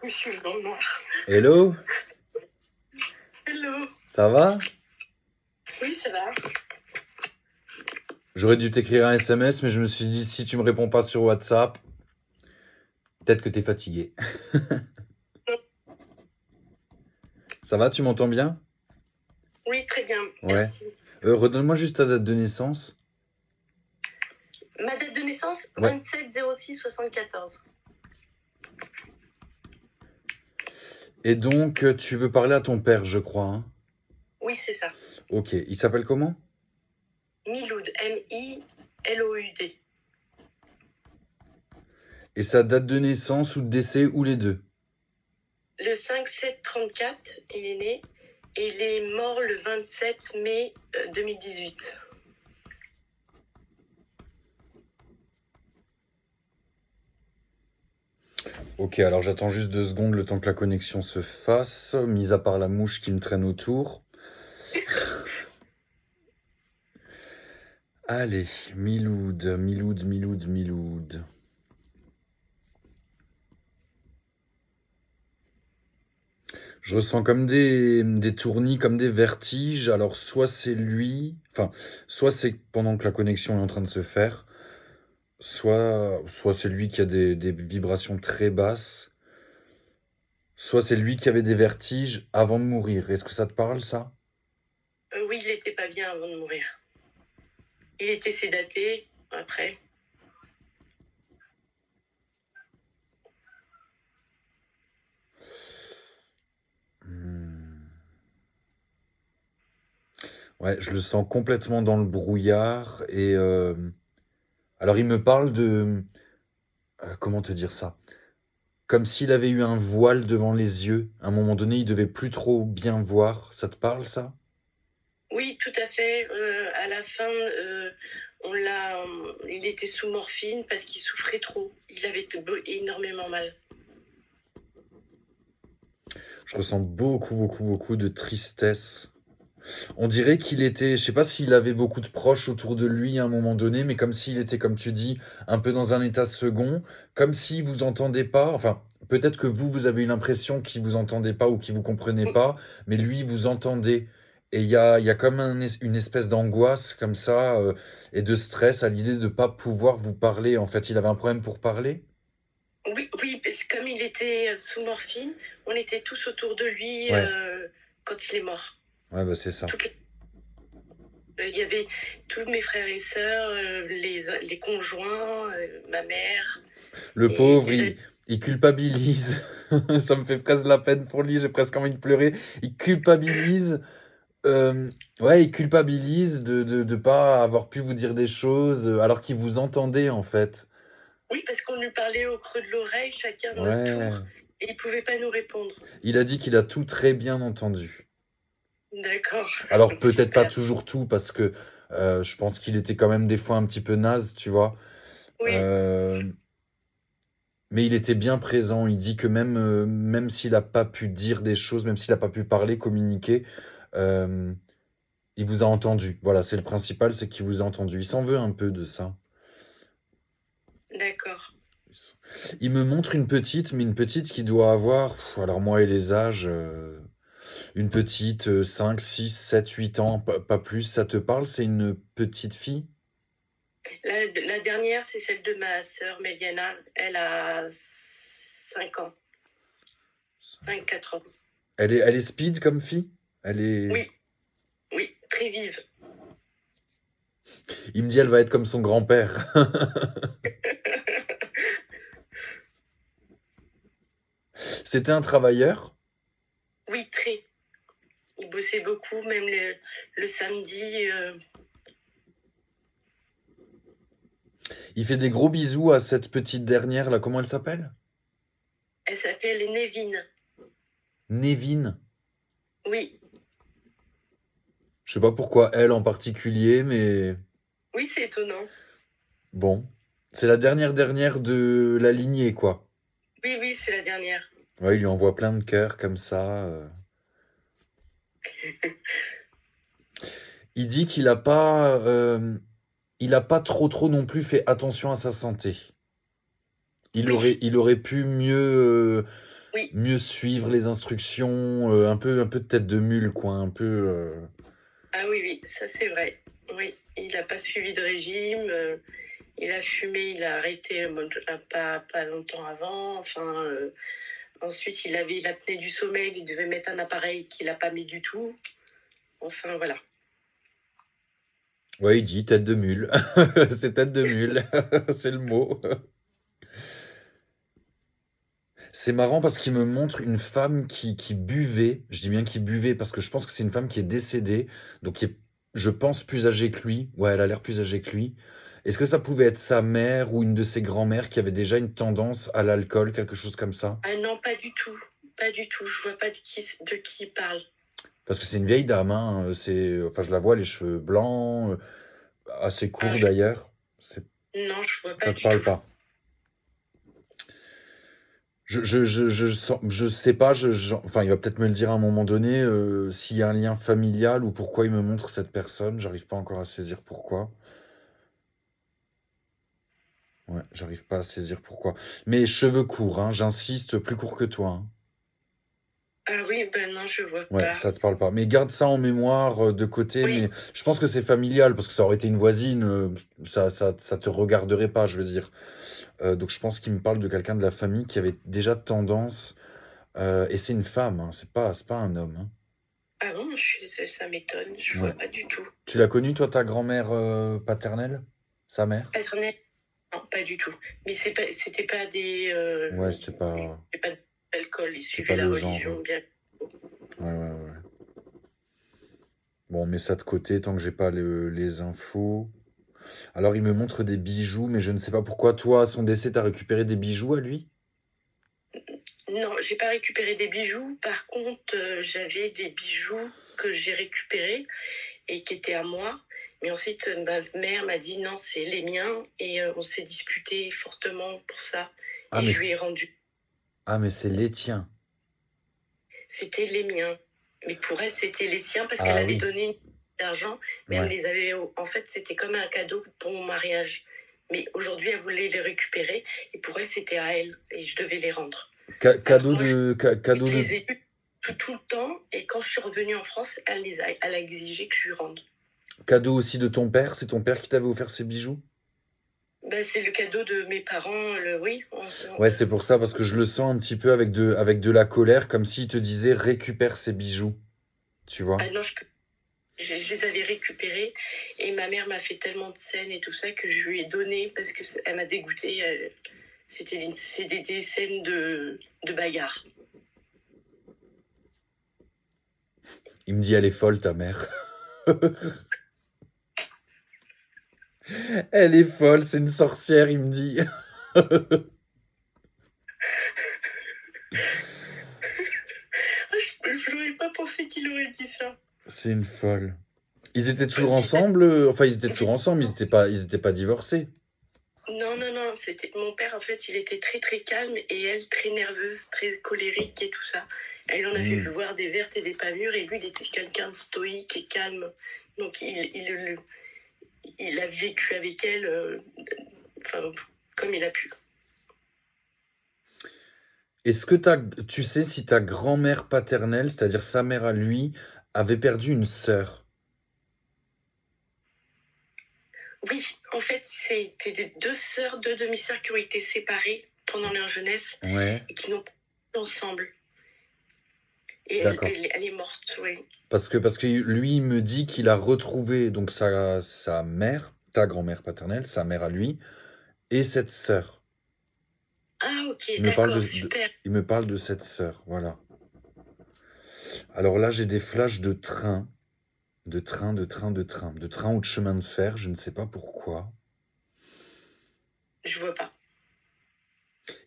Je suis dans le noir. Hello, Hello. ça va? Oui, ça va. J'aurais dû t'écrire un SMS, mais je me suis dit, si tu me réponds pas sur WhatsApp, peut-être que t'es fatigué. Ça va, tu m'entends bien? Oui, très bien. Ouais. Merci. Redonne-moi juste ta date de naissance. Ma date de naissance, Ouais. 27-06-74. Et donc, tu veux parler à ton père, je crois, hein? Oui, c'est ça. Ok, il s'appelle comment? Miloud. M-I-L-O-U-D. Et sa date de naissance ou de décès, ou les deux? Le 5-7-34, il est né. Et il est mort le 27 mai 2018. Ok, alors j'attends juste 2 secondes le temps que la connexion se fasse, mis à part la mouche qui me traîne autour. Allez, Miloud, Miloud, Miloud, Miloud. Je ressens comme des tournis, comme des vertiges. Alors, soit c'est lui, enfin, soit c'est pendant que la connexion est en train de se faire, soit c'est lui qui a des vibrations très basses, soit c'est lui qui avait des vertiges avant de mourir. Est-ce que ça te parle, ça? Oui, il était pas bien avant de mourir. Il était sédaté après. Hmm. Ouais, je le sens complètement dans le brouillard. Et alors, il me parle de... comment te dire ça? Comme s'il avait eu un voile devant les yeux. À un moment donné, il devait plus trop bien voir. Ça te parle, ça? Oui, tout à fait. À la fin, il était sous morphine parce qu'il souffrait trop. Il avait énormément mal. Je ressens beaucoup, beaucoup, beaucoup de tristesse. On dirait qu'il était, je sais pas s'il avait beaucoup de proches autour de lui à un moment donné, mais comme s'il était, comme tu dis, un peu dans un état second, comme si vous entendez pas, enfin, peut-être que vous avez eu l'impression qu'il vous entendait pas ou qu'il vous comprenait pas, mais lui, vous entendait. Et il y a comme une espèce d'angoisse comme ça, et de stress à l'idée de ne pas pouvoir vous parler. En fait, il avait un problème pour parler. Oui, oui, parce que comme il était sous morphine, on était tous autour de lui Ouais, quand il est mort. ouais, bah c'est ça. Il y avait tous mes frères et sœurs, les conjoints, ma mère. Le Et pauvre, déjà, il culpabilise. Ça me fait presque de la peine pour lui, j'ai presque envie de pleurer. Il culpabilise. Ouais, il culpabilise de pas avoir pu vous dire des choses alors qu'il vous entendait en fait. oui, parce qu'on lui parlait au creux de l'oreille, chacun de notre tour, Ouais. et il pouvait pas nous répondre. Il a dit qu'il a tout très bien entendu. D'accord. Alors peut-être pas Super. toujours tout parce que je pense qu'il était quand même des fois un petit peu naze, tu vois. Oui, Euh, mais il était bien présent. Il dit que même s'il n'a pas pu dire des choses, même s'il n'a pas pu parler, communiquer, euh, il vous a entendu. Voilà, c'est le principal, c'est qu'il vous a entendu. Il s'en veut un peu de ça. d'accord. Il me montre une petite, mais une petite qui doit avoir, alors moi et les âges, une petite 5, 6, 7, 8 ans, pas plus. Ça te parle? C'est une petite fille? La dernière, c'est celle de ma sœur Méliana. Elle a 5 ans. 5-4 ans. Elle est speed comme fille? Elle est... Oui, oui, très vive. Il me dit elle va être comme son grand-père. C'était un travailleur? Oui, très. Il bossait beaucoup, même le samedi. Il fait des gros bisous à cette petite dernière là, comment elle s'appelle? Elle s'appelle Nevin. Nevin. Oui, Je sais pas pourquoi elle en particulier, mais oui, c'est étonnant. bon. C'est la dernière de la lignée, quoi. Oui, oui, c'est la dernière. Ouais, il lui envoie plein de cœurs comme ça. Il dit il a pas trop non plus fait attention à sa santé. Il Oui, aurait, il aurait pu mieux. Oui. mieux suivre les instructions, un peu de tête de mule, quoi, un peu. Ah oui, oui, ça c'est vrai. Oui, il n'a pas suivi de régime. Il a fumé, il a arrêté pas longtemps avant. Enfin, ensuite, il avait l'apnée du sommeil. Il devait mettre un appareil qu'il n'a pas mis du tout. Enfin, voilà. Ouais, il dit tête de mule. C'est tête de mule, c'est le mot. C'est marrant parce qu'il me montre une femme qui buvait. Je dis bien qui buvait parce que je pense que c'est une femme qui est décédée, donc qui est, je pense, plus âgée que lui. Ouais, elle a l'air plus âgée que lui. Est-ce que ça pouvait être sa mère ou une de ses grand-mères qui avait déjà une tendance à l'alcool, quelque chose comme ça? Ah non, pas du tout. Pas du tout. Je vois pas de qui il parle. Parce que c'est une vieille dame, hein, enfin, je la vois, les cheveux blancs, assez Ah, courts d'ailleurs. non, je vois pas Ça te du parle tout. pas? Je sais pas, enfin, il va peut-être me le dire à un moment donné, s'il y a un lien familial ou pourquoi il me montre cette personne. J'arrive pas encore à saisir pourquoi. Ouais, j'arrive pas à saisir pourquoi. Mais cheveux courts, hein, j'insiste, plus court que toi, hein. Ah oui, ben non, je vois Ouais, pas. ça te parle pas. Mais garde ça en mémoire de côté, Oui, mais je pense que c'est familial, parce que ça aurait été une voisine, ça te regarderait pas, je veux dire. Donc je pense qu'il me parle de quelqu'un de la famille qui avait déjà tendance, et c'est une femme, hein, c'est pas un homme, hein. ah bon, ça m'étonne. Je vois Ouais. pas du tout. Tu l'as connue, toi, ta grand-mère paternelle? Sa mère? Paternel, non, pas du tout. Mais c'était pas Ouais, c'était pas d'alcool. Il c'était suivait pas la le genre. religion bien. Ouais, ouais, ouais. Bon, on met ça de côté tant que j'ai pas les infos. Alors, il me montre des bijoux, mais je ne sais pas pourquoi. Toi, à son décès, t'as récupéré des bijoux à lui? Non, j'ai pas récupéré des bijoux. Par contre, j'avais des bijoux que j'ai récupérés et qui étaient à moi. Mais ensuite, ma mère m'a dit non, c'est les miens. Et on s'est disputé fortement pour ça. Ah, Et mais, je lui ai rendu. mais c'est les tiens. C'était les miens. Mais pour elle, c'était les siens parce qu'elle Ah avait oui, donné d'argent. Mais elle me ouais. les avait. En fait, c'était comme un cadeau pour mon mariage. Mais aujourd'hui, elle voulait les récupérer. Et pour elle, c'était à elle. Et je devais les rendre. Alors Cadeau moi, de, je cadeau de. les ai eus tout le temps. Et quand je suis revenue en France, elle a exigé que je lui rende. Cadeau aussi de ton père? C'est ton père qui t'avait offert ces bijoux? Ben, c'est le cadeau de mes parents. Oui. Ouais, c'est pour ça, parce que je le sens un petit peu avec de la colère, comme s'il te disait récupère ces bijoux. Tu vois? Ah non, je les avais récupérés. Et ma mère m'a fait tellement de scènes et tout ça que je lui ai donné parce qu'elle m'a dégoûtée. C'était des scènes de bagarre. Il me dit, elle est folle, ta mère. Elle est folle, c'est une sorcière, il me dit. Je n'aurais pas pensé qu'il aurait dit ça. C'est une folle. Ils étaient toujours Il ensemble? Enfin, ils étaient toujours ensemble, ils étaient pas divorcés. Non, non, non, c'était mon père, en fait, il était très, très calme et elle, très nerveuse, très colérique et tout ça. Elle en a vu Hmm. voir des vertes et des pas mûres et lui, il était quelqu'un de stoïque et calme. Donc, il a vécu avec elle enfin, comme il a pu. Est-ce que tu sais si ta grand-mère paternelle, c'est-à-dire sa mère à lui, avait perdu une sœur? Oui, en fait, c'était des deux sœurs, deux demi-sœurs qui ont été séparées pendant leur jeunesse Ouais, et qui n'ont pas été ensemble. Et d'accord. elle est morte, oui. Parce que lui, il me dit qu'il a retrouvé donc sa mère, ta grand-mère paternelle, sa mère à lui, et cette sœur. Ah, ok, Il me parle d'accord, de, super. il me parle de cette sœur, voilà. Alors là, j'ai des flashs de train, de train ou de chemin de fer, je ne sais pas pourquoi. Je vois pas.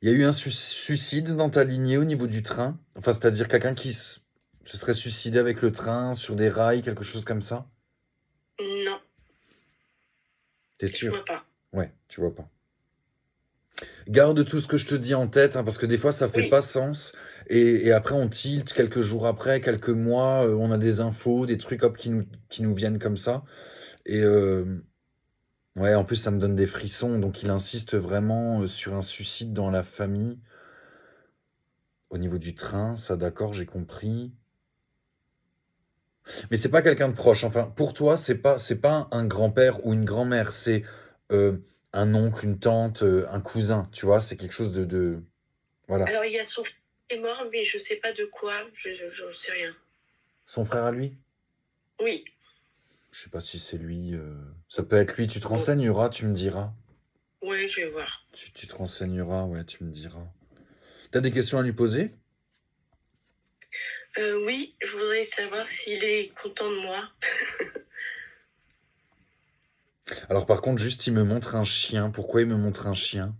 Il y a eu un suicide dans ta lignée au niveau du train? Enfin, c'est-à-dire quelqu'un qui se serait suicidé avec le train, sur des rails, quelque chose comme ça? Non, T'es je sûr? vois pas. Ouais, tu vois pas. Garde tout ce que je te dis en tête, hein, parce que des fois, ça fait Oui, pas sens. Et après, on tilt quelques jours après, quelques mois, on a des infos, des trucs hop, qui nous viennent comme ça. Et ouais, en plus, ça me donne des frissons. Donc, il insiste vraiment sur un suicide dans la famille. Au niveau du train, ça d'accord, j'ai compris. Mais c'est pas quelqu'un de proche. Enfin, pour toi, c'est pas un grand-père ou une grand-mère, c'est un oncle, une tante, un cousin, tu vois, c'est quelque chose de. Voilà. Alors, il y a son fils qui est mort, mais je sais pas de quoi, je sais rien. Son frère à lui? Oui, Je sais pas si c'est lui. Ça peut être lui, tu te bon, renseigneras, tu me diras. ouais, je vais voir. Tu te renseigneras, ouais, tu me diras. T'as des questions à lui poser? Oui, je voudrais savoir s'il est content de moi. Alors par contre, juste, il me montre un chien. Pourquoi il me montre un chien?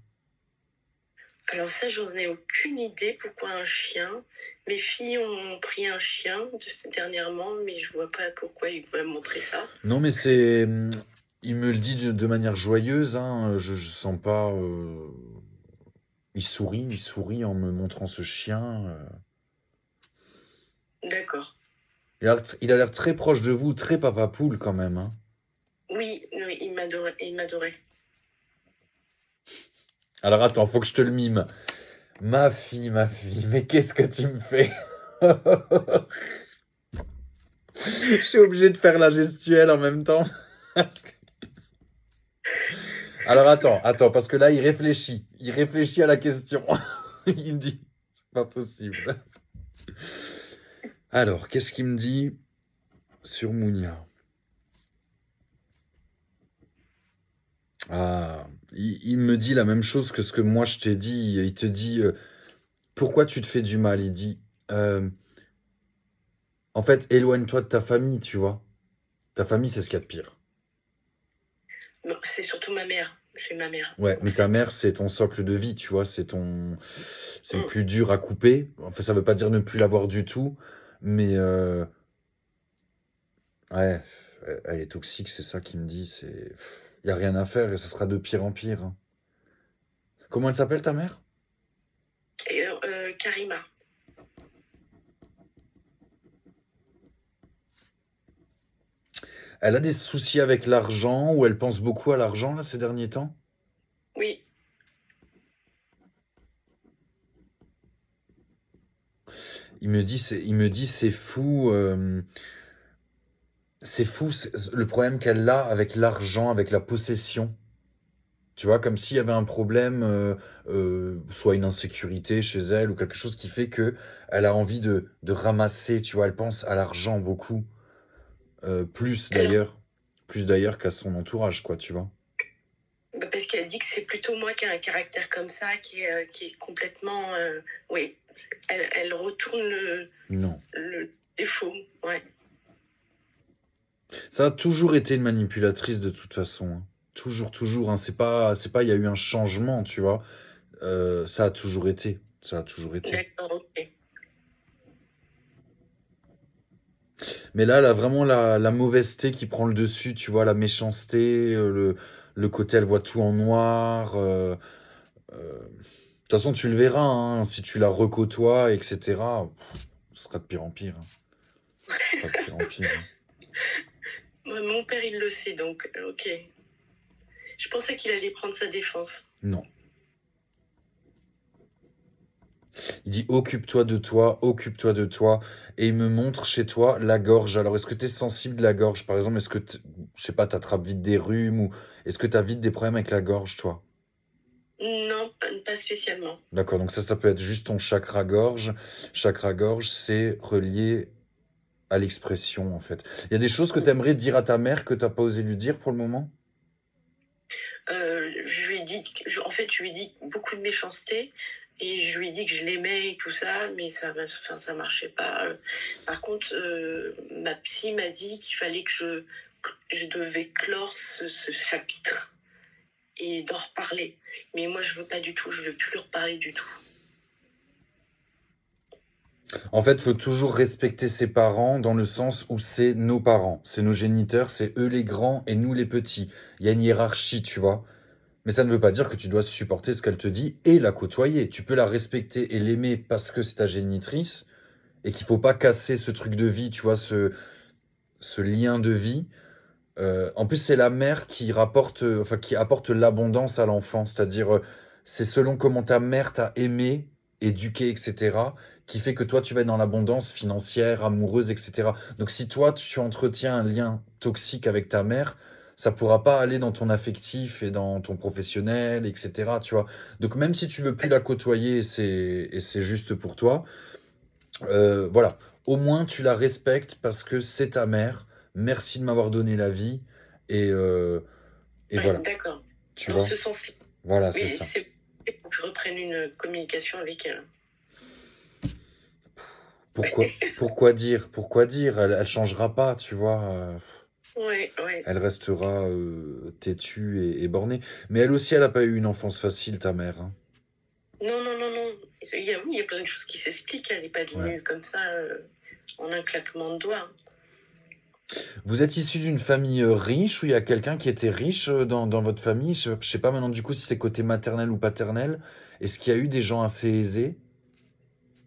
Alors ça, j'en ai aucune idée pourquoi un chien. Mes filles ont pris un chien dernièrement, mais je vois pas pourquoi ils veulent montrer ça. Non, mais c'est. Il me le dit de manière joyeuse, hein. Je sens pas. Il sourit en me montrant ce chien. D'accord. Il a l'air très proche de vous, très papa poule quand même, hein. Oui, oui, il m'adorait, il m'adorait. Alors attends, faut que je te le mime. Ma fille, mais qu'est-ce que tu me fais? Je suis obligé de faire la gestuelle en même temps. Alors attends, parce que là, il réfléchit. Il réfléchit à la question. Il me dit, c'est pas possible. Alors, qu'est-ce qu'il me dit sur Mounia? Ah, il me dit la même chose que ce que moi je t'ai dit. Il te dit, pourquoi tu te fais du mal? Il dit, euh, en fait, éloigne-toi de ta famille, tu vois. Ta famille, c'est ce qu'il y a de pire. Non, c'est surtout ma mère. C'est ma mère, Ouais, en mais ta fait. mère, c'est ton socle de vie, tu vois. C'est le Mm. plus dur à couper. Enfin, ça veut pas dire ne plus l'avoir du tout, mais ouais, elle est toxique, c'est ça qu'il me dit. Il y a rien à faire et ça sera de pire en pire, hein. Comment elle s'appelle ta mère? Et, Karima. Elle a des soucis avec l'argent ou elle pense beaucoup à l'argent là ces derniers temps? Oui, Il me dit c'est fou, le problème qu'elle a avec l'argent, avec la possession. Tu vois, comme s'il y avait un problème, soit une insécurité chez elle ou quelque chose qui fait que elle a envie de ramasser, tu vois? Elle pense à l'argent beaucoup, plus alors, d'ailleurs plus d'ailleurs qu'à son entourage, quoi, tu vois? bah, parce qu'elle dit que c'est plutôt moi qui ai un caractère comme ça, qui est complètement... oui, elle retourne Non. le défaut, ouais. Ça a toujours été une manipulatrice de toute façon, hein. Toujours, toujours, hein. C'est pas il y a eu un changement, tu vois? Ça a toujours été, ça a toujours été. D'accord, ok. Mais là, elle a vraiment la mauvaiseté qui prend le dessus, tu vois? La méchanceté, le côté elle voit tout en noir, de toute façon, tu le verras, hein, si tu la recôtoies, et cetera, ce sera de pire en pire, hein. Ce sera de pire en pire, hein. Ouais, mon père, il le sait, donc, ok. Je pensais qu'il allait prendre sa défense. Non. Il dit: «Occupe-toi de toi, occupe-toi de toi», et il me montre chez toi la gorge. Alors, est-ce que tu es sensible de la gorge? Par exemple, est-ce que je sais pas, tu attrapes vite des rhumes ou est-ce que tu as vite des problèmes avec la gorge, toi? Non, pas spécialement. D'accord, donc ça peut être juste ton chakra gorge. Chakra gorge, c'est relié à l'expression, en fait. Il y a des choses que tu aimerais dire à ta mère que tu pas osé lui dire pour le moment? Je lui ai dit, en fait, je lui ai dit beaucoup de méchanceté et je lui ai dit que je l'aimais et tout ça, mais ça marchait pas. Par contre, ma psy m'a dit qu'il fallait que je devais clore ce chapitre et d'en reparler. Mais moi, je veux pas du tout, je veux plus leur parler du tout. En fait, il faut toujours respecter ses parents dans le sens où c'est nos parents, c'est nos géniteurs, c'est eux les grands et nous les petits. Il y a une hiérarchie, tu vois. Mais ça ne veut pas dire que tu dois supporter ce qu'elle te dit et la côtoyer. Tu peux la respecter et l'aimer parce que c'est ta génitrice et qu'il faut pas casser ce truc de vie, tu vois, ce lien de vie. En plus, c'est la mère qui rapporte, enfin, qui apporte l'abondance à l'enfant. C'est-à-dire, c'est selon comment ta mère t'a aimé éduquée, etc., qui fait que toi, tu vas être dans l'abondance financière, amoureuse, etc. Donc, si toi, tu entretiens un lien toxique avec ta mère, ça pourra pas aller dans ton affectif et dans ton professionnel, etc., tu vois. Donc, même si tu veux plus la côtoyer et c'est juste pour toi, voilà. Au moins, tu la respectes parce que c'est ta mère. Merci de m'avoir donné la vie. Et, euh, et Ouais, voilà, d'accord. tu Dans vois. ce sens-là. Voilà, c'est Mais ça. c'est pour que je reprenne une communication avec elle. Pourquoi dire? Pourquoi dire? Elle changera pas, tu vois. Ouais, ouais. Elle restera têtue et bornée. Mais elle aussi, elle a pas eu une enfance facile, ta mère, hein. Non, non, non, non. Oui, il y a plein de choses qui s'expliquent. Elle n'est pas Ouais. devenue comme ça en un claquement de doigts. Vous êtes issu d'une famille riche ou il y a quelqu'un qui était riche dans votre famille? Je sais pas maintenant du coup si c'est côté maternel ou paternel. Est-ce qu'il y a eu des gens assez aisés?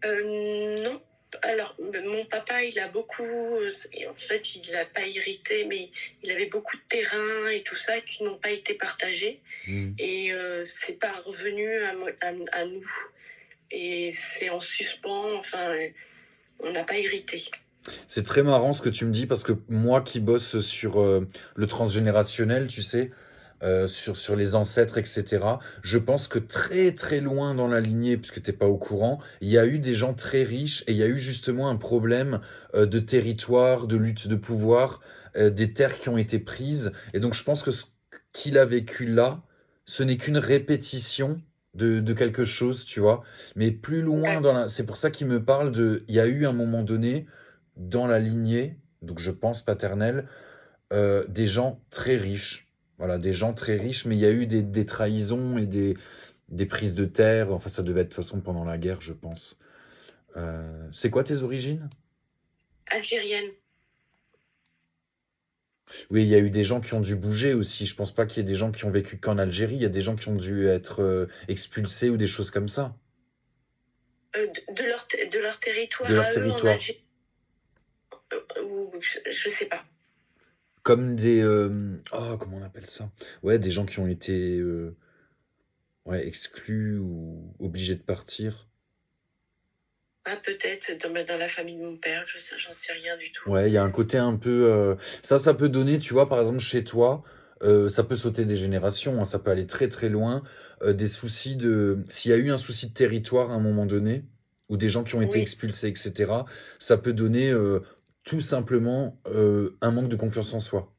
Non. Alors, mon papa, il a beaucoup. En fait, il n'a pas hérité, mais il avait beaucoup de terrains et tout ça qui n'ont pas été partagés. Hmm. Et c'est pas revenu à nous. Et c'est en suspens. Enfin, on n'a pas hérité. C'est très marrant ce que tu me dis parce que moi qui bosse sur le transgénérationnel, tu sais, sur les ancêtres, etc., je pense que très très loin dans la lignée, puisque t'es pas au courant, il y a eu des gens très riches et il y a eu justement un problème de territoire, de lutte de pouvoir, des terres qui ont été prises. Et donc je pense que ce qu'il a vécu là, ce n'est qu'une répétition de quelque chose, tu vois. Mais plus loin dans la... C'est pour ça qu'il me parle de... Il y a eu un moment donné dans la lignée, donc je pense paternelle, des gens très riches. Voilà, des gens très riches, mais il y a eu des trahisons et des prises de terre. Enfin, ça devait être de toute façon pendant la guerre, je pense. C'est quoi tes origines? Algérienne. Oui, il y a eu des gens qui ont dû bouger aussi. Je pense pas qu'il y ait des gens qui ont vécu qu'en Algérie. Il y a des gens qui ont dû être expulsés ou des choses comme ça. De leur De territoire leur à eux en territoire. Algérie. Ou je sais pas. Comme des... oh, comment on appelle ça? Ouais, des gens qui ont été ouais, exclus ou obligés de partir. Ah, peut-être, c'est dans la famille de mon père, j'en sais rien du tout. Ouais, il y a un côté un peu. Ça peut donner, tu vois, par exemple, chez toi, ça peut sauter des générations, hein, ça peut aller très très loin. Des soucis de. S'il y a eu un souci de territoire à un moment donné, ou des gens qui ont été Oui, expulsés, etc., ça peut donner tout simplement un manque de confiance en soi.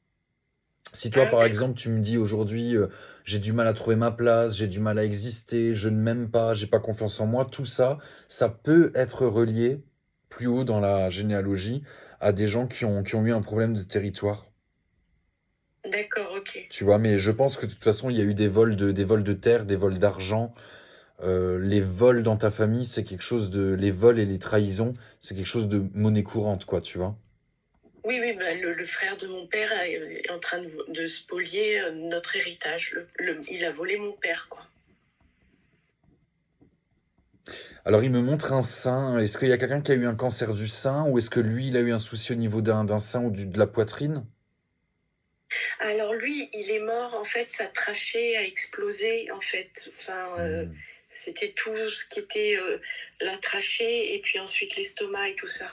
Si toi, ah, par d'accord. exemple, tu me dis aujourd'hui, j'ai du mal à trouver ma place, j'ai du mal à exister, je ne m'aime pas, j'ai pas confiance en moi, tout ça, ça peut être relié plus haut dans la généalogie à des gens qui ont eu un problème de territoire. D'accord, ok. Tu vois, mais je pense que de toute façon, il y a eu des vols de terre, des vols d'argent. Les vols dans ta famille, c'est quelque chose de. Les vols et les trahisons, c'est quelque chose de monnaie courante, quoi, tu vois. Oui, oui, bah, le frère de mon père est en train de spolier notre héritage. Il a volé mon père, quoi. Alors, il me montre un sein. Est-ce qu'il y a quelqu'un qui a eu un cancer du sein ou est-ce que lui, il a eu un souci au niveau d'un sein ou de la poitrine? Alors lui, il est mort, en fait, sa trachée a explosé, en fait. Enfin, Hmm. c'était tout ce qui était la trachée et puis ensuite l'estomac et tout ça.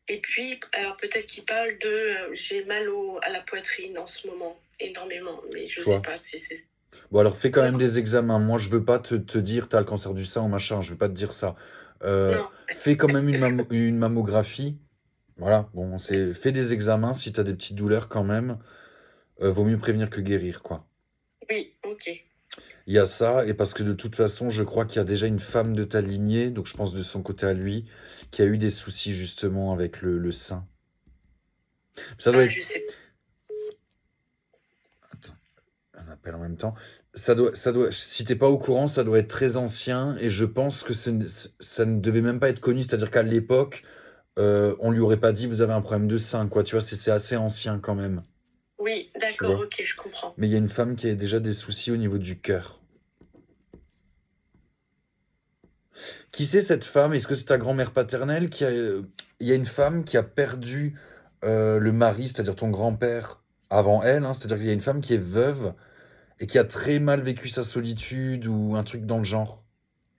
Et puis, alors peut-être qu'il parle de j'ai mal à la poitrine en ce moment, énormément, mais je sais Toi. pas si c'est. Bon, alors fais quand Non, même des examens. Moi, je veux pas te dire t'as le cancer du sein ou machin. Je veux pas te dire ça. non, Fais quand même une mammographie. Voilà. Bon, fais des examens si t'as des petites douleurs quand même. Vaut mieux prévenir que guérir, quoi. oui, ok. Il y a ça, et parce que de toute façon, je crois qu'il y a déjà une femme de ta lignée, donc je pense de son côté à lui, qui a eu des soucis justement avec le sein. Ça doit Ah, je être... sais. Attends, un appel en même temps. Si t'es pas au courant, ça doit être très ancien, et je pense que ça ne devait même pas être connu, c'est-à-dire qu'à l'époque, on lui aurait pas dit vous avez un problème de sein, quoi, tu vois, c'est assez ancien quand même, Oui, tu d'accord, vois. ok, je comprends. Mais il y a une femme qui a déjà des soucis au niveau du cœur. Qui c'est cette femme? Est-ce que c'est ta grand-mère paternelle qui a... Il y a une femme qui a perdu le mari, c'est-à-dire ton grand-père, avant elle, hein, c'est-à-dire qu'il y a une femme qui est veuve et qui a très mal vécu sa solitude ou un truc dans le genre.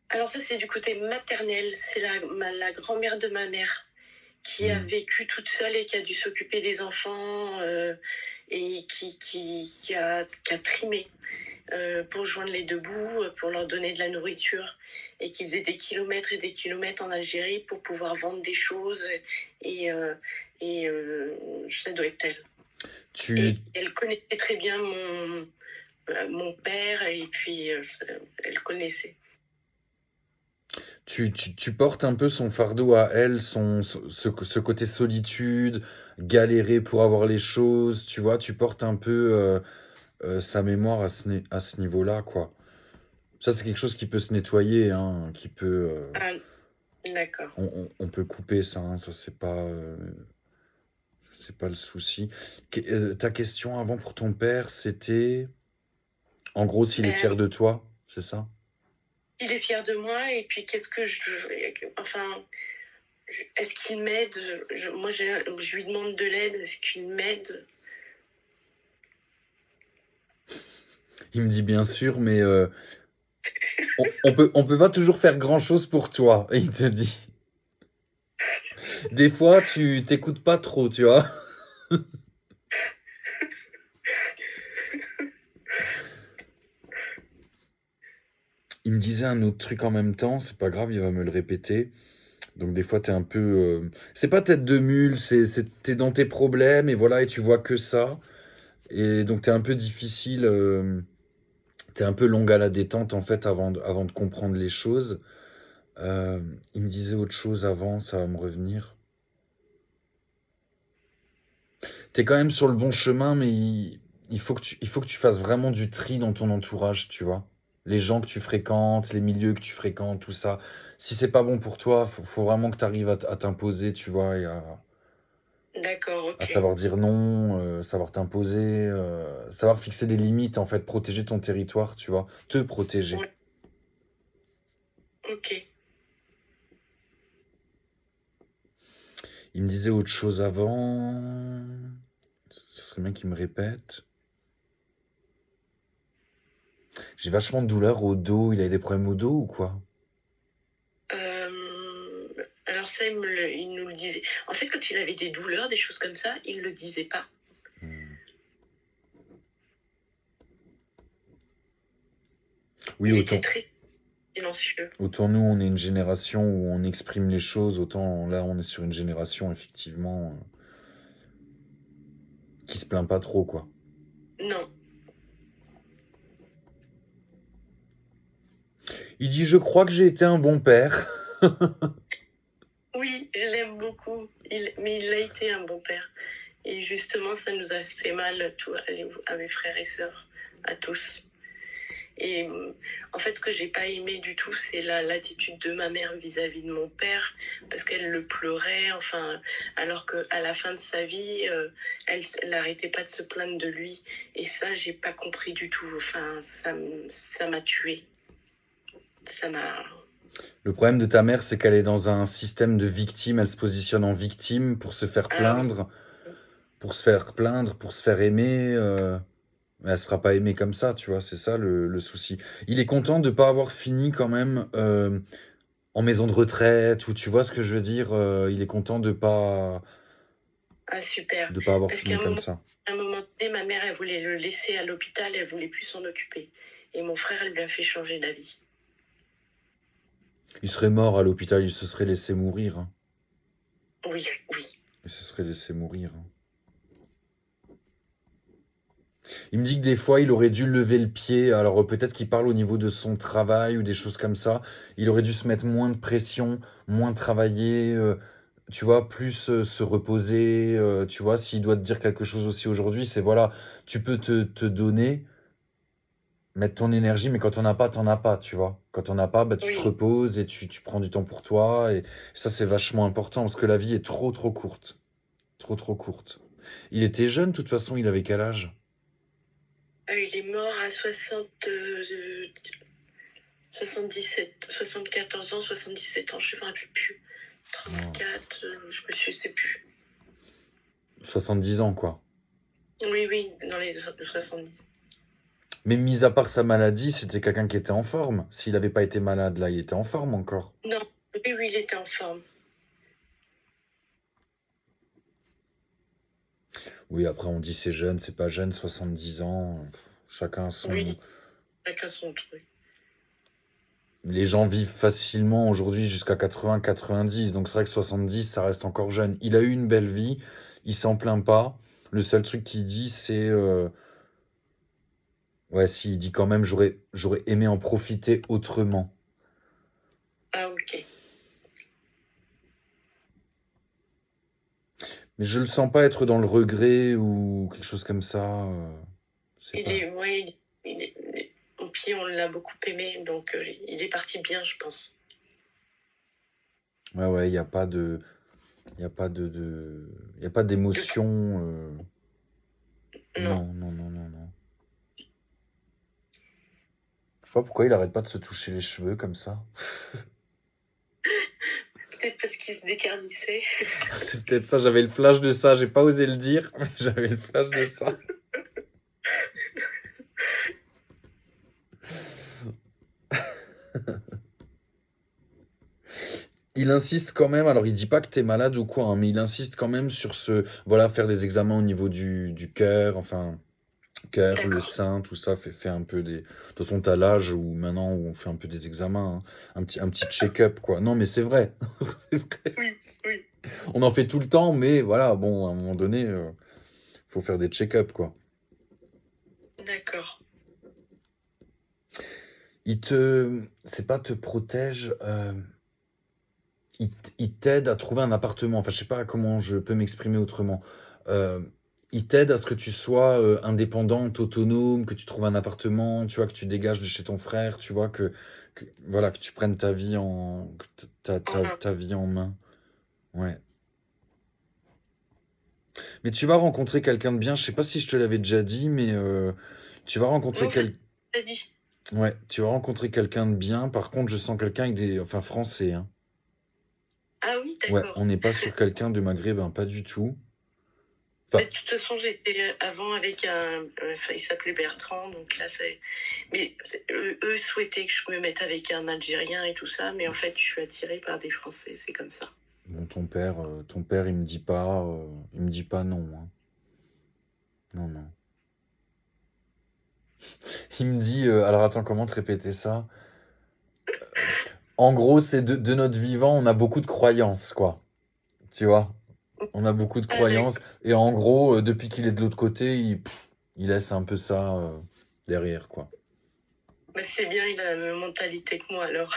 Alors ça, c'est du côté maternel. C'est la grand-mère de ma mère qui a vécu toute seule et qui a dû s'occuper des enfants et qui a trimé pour joindre les deux bouts, pour leur donner de la nourriture et qui faisait des kilomètres et des kilomètres en Algérie pour pouvoir vendre des choses et, euh, ça doit être elle. Et Tu, elle connaissait très bien mon père et puis elle connaissait. tu portes un peu son fardeau à elle, ce côté solitude, galérer pour avoir les choses, tu vois, tu portes un peu sa mémoire à ce niveau-là, quoi. Ça, c'est quelque chose qui peut se nettoyer, hein, qui peut, Ah, d'accord. on peut couper ça, hein, ça c'est pas le souci. Ta question avant pour ton père, c'était, en gros, s'il est Ben, fier de toi, c'est ça? il est fier de moi et puis qu'est-ce que enfin, est-ce qu'il m'aide? Moi, je lui demande de l'aide. Est-ce qu'il m'aide? Il me dit bien sûr, mais on peut pas toujours faire grand-chose pour toi, il te dit. Des fois, tu t'écoutes pas trop, tu vois. Il me disait un autre truc en même temps, c'est pas grave, il va me le répéter. Donc des fois, t'es un peu... c'est pas tête de mule, t'es dans tes problèmes et voilà, et tu vois que ça. Et donc t'es un peu difficile, t'es un peu longue à la détente en fait avant de comprendre les choses. Euh, il me disait autre chose avant, ça va me revenir. T'es quand même sur le bon chemin, mais il faut que tu fasses vraiment du tri dans ton entourage, tu vois. Les gens que tu fréquentes, les milieux que tu fréquentes, tout ça. Si c'est pas bon pour toi, faut vraiment que tu arrives à t'imposer, tu vois, et D'accord, à ok. savoir dire non, savoir t'imposer, savoir fixer des limites, en fait, protéger ton territoire, tu vois, te protéger. Ouais, ok. Il me disait autre chose avant. Ça serait bien qu'il me répète. J'ai vachement de douleur au dos. Il avait des problèmes au dos ou quoi? Alors ça, il nous le disait. En fait, quand il avait des douleurs, des choses comme ça, il le disait pas. Oui, Il était très silencieux. autant nous, on est une génération où on exprime les choses, autant là, on est sur une génération, effectivement, qui se plaint pas trop, quoi. Non. Il dit, je crois que j'ai été un bon père. Oui, je l'aime beaucoup. Mais il a été un bon père. Et justement, ça nous a fait mal à mes frères et sœurs, à tous. Et en fait, ce que j'ai pas aimé du tout, c'est l'attitude de ma mère vis-à-vis de mon père, parce qu'elle le pleurait, enfin, alors qu'à la fin de sa vie, elle n'arrêtait pas de se plaindre de lui. Et ça, j'ai pas compris du tout. Enfin, ça m'a tuée. Ça m'a. Le problème de ta mère, c'est qu'elle est dans un système de victime. Elle se positionne en victime pour se faire Ah oui. plaindre, pour se faire plaindre, pour se faire aimer. Mais elle se fera pas aimer comme ça, tu vois. C'est ça le souci. Il est content de pas avoir fini quand même en maison de retraite, ou tu vois ce que je veux dire. Il est content Ah super. de pas avoir Parce qu'à fini comme ça. un moment donné, ma mère, elle voulait le laisser à l'hôpital, elle voulait plus s'en occuper. Et mon frère, elle lui a fait changer d'avis. Il serait mort à l'hôpital, il se serait laissé mourir, hein. Oui, oui. Il se serait laissé mourir, hein. Il me dit que des fois, il aurait dû lever le pied. Alors peut-être qu'il parle au niveau de son travail ou des choses comme ça. Il aurait dû se mettre moins de pression, moins travailler, tu vois, plus se reposer. Tu vois, s'il doit te dire quelque chose aussi aujourd'hui, c'est voilà, tu peux te donner, mettre ton énergie, mais quand on n'a pas, t'en as pas, tu vois. Quand on n'a pas, bah, tu te Oui. reposes et tu prends du temps pour toi. Et ça, c'est vachement important parce que la vie est trop, trop courte. Trop, trop courte. Il était jeune, de toute façon, il avait quel âge? Il est mort à 74 ans, 77 ans, je ne me rappelle plus. 34, je ne sais plus. 70 ans, quoi. Oui, oui, dans les 70. Mais mis à part sa maladie, c'était quelqu'un qui était en forme. S'il n'avait pas été malade, là, il était en forme encore. Non, oui, oui, il était en forme. Oui, après, on dit c'est jeune, c'est pas jeune, 70 ans. Chacun son. Oui, chacun son truc. Les gens vivent facilement aujourd'hui jusqu'à 80, 90. Donc c'est vrai que 70, ça reste encore jeune. Il a eu une belle vie, il s'en plaint pas. Le seul truc qu'il dit, c'est. Ouais, si, il dit quand même, j'aurais aimé en profiter autrement. Ah, ok. Mais je le sens pas être dans le regret ou quelque chose comme ça. Je sais Il pas. est, ouais, puis on l'a beaucoup aimé, donc il est parti bien, je pense. Ouais, ouais, il n'y a pas de. Il n'y a pas il y a pas De... d'émotion. Non, Non, non, non, non, non. Je sais pas pourquoi il arrête pas de se toucher les cheveux comme ça. peut-être parce qu'il se décarnissait. C'est peut-être ça, j'avais le flash de ça, j'ai pas osé le dire, mais j'avais le flash de ça. Il insiste quand même, alors il dit pas que t'es malade ou quoi, hein, mais il insiste quand même sur voilà, faire des examens au niveau du cœur, enfin, cœur, le D'accord. sein, tout ça, fait un peu des. De toute façon, t'as l'âge où maintenant où on fait un peu des examens, hein, un petit check-up, quoi. Non, mais c'est vrai. C'est vrai. Oui, oui. On en fait tout le temps, mais voilà, bon, à un moment donné, faut faire des check-up, quoi. D'accord. C'est pas te protège, il t'aide à trouver un appartement. Enfin, je sais pas comment je peux m'exprimer autrement. Euh, il t'aide à ce que tu sois indépendante, autonome, que tu trouves un appartement, tu vois, que tu dégages de chez ton frère, tu vois, voilà, que tu prennes ta vie que Enfin, ta vie en main. Ouais. Mais tu vas rencontrer quelqu'un de bien. Je sais pas si je te l'avais déjà dit, mais tu vas rencontrer non, ça t'as dit. ouais, tu vas rencontrer quelqu'un de bien. Par contre, je sens quelqu'un avec enfin, français, hein. Ah oui, Ouais, d'accord. on n'est pas sur quelqu'un de maghrébin, pas du tout. Mais Enfin, de toute façon, j'étais avant avec enfin, il s'appelait Bertrand, donc là, c'est. Mais eux souhaitaient que je me mette avec un Algérien et tout ça, mais en fait, je suis attirée par des Français, c'est comme ça. bon, ton père, il me dit pas non, hein. Non, non. Il me dit, alors attends, comment te répéter ça? En gros, c'est de notre vivant, on a beaucoup de croyances, quoi. Tu vois? On a beaucoup de Ah, d'accord. croyances. Et en gros, depuis qu'il est de l'autre côté, il laisse un peu ça derrière, quoi. Bah, c'est bien, il a la même mentalité que moi, alors.